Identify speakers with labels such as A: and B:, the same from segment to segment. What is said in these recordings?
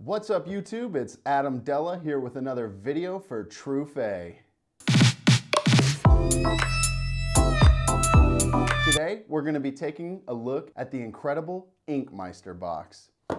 A: What's up YouTube? It's Adam Della here with another video for Truphae. Today we're going to be taking a look at the Inkredible Inkmeister box. The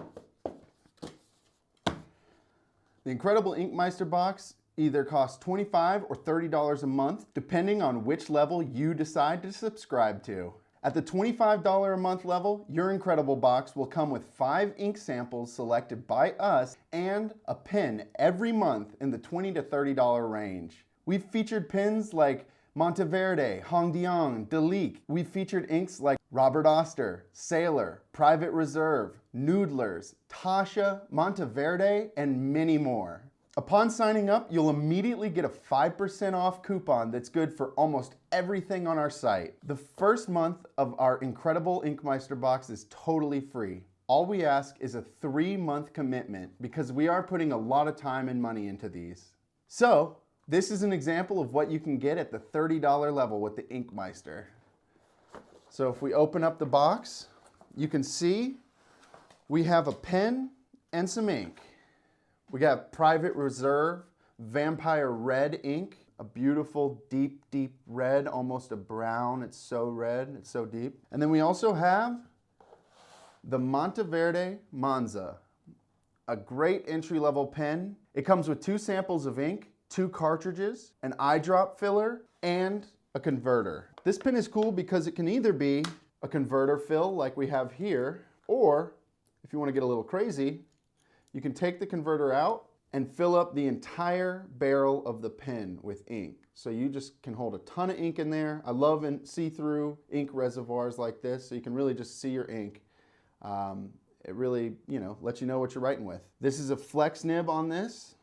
A: Inkredible Inkmeister box either costs $25 or $30 a month depending on which level you decide to subscribe to. At the $25 a month level, your Inkredible box will come with 5 ink samples selected by us and a pen every month in the $20 to $30 range. We've featured pens like Monteverde, Hongdiang, Delique. We've featured inks like Robert Oster, Sailor, Private Reserve, Noodlers, Tasha, Monteverde, and many more. Upon signing up, you'll immediately get a 5% off coupon that's good for almost everything on our site. The first month of our Inkredible Inkmeister box is totally free. All we ask is a 3-month commitment because we are putting a lot of time and money into these. So, this is an example of what you can get at the $30 level with the Inkmeister. So if we open up the box, you can see we have a pen and some ink. We got Private Reserve Vampire Red ink, a beautiful deep, deep red, almost a brown. It's so red, it's so deep. And then we also have the Monteverde Monza, a great entry-level pen. It comes with 2 samples of ink, 2 cartridges, an eyedrop filler, and a converter. This pen is cool because it can either be a converter fill like we have here, or if you want to get a little crazy, you can take the converter out and fill up the entire barrel of the pen with ink. So you just can hold a ton of ink in there. I love see-through ink reservoirs like this, so you can really just see your ink. It really, lets you know what you're writing with. This is a flex nib on this.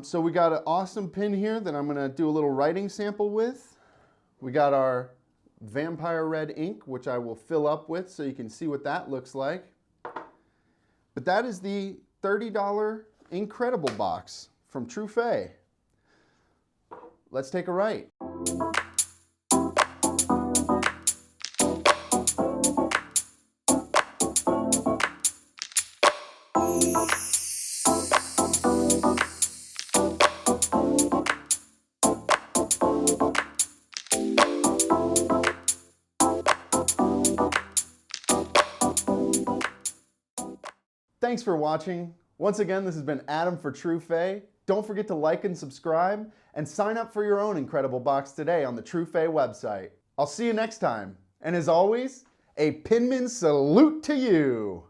A: So we got an awesome pen here that I'm gonna do a little writing sample with. We got our Vampire Red ink, which I will fill up with so you can see what that looks like. But that is the $30 Inkredible box from Truphae. Let's take a write. Thanks for watching. Once again, this has been Adam for Truphae. Don't forget to like and subscribe, and sign up for your own Inkredible box today on the Truphae website. I'll see you next time. And as always, a penman salute to you.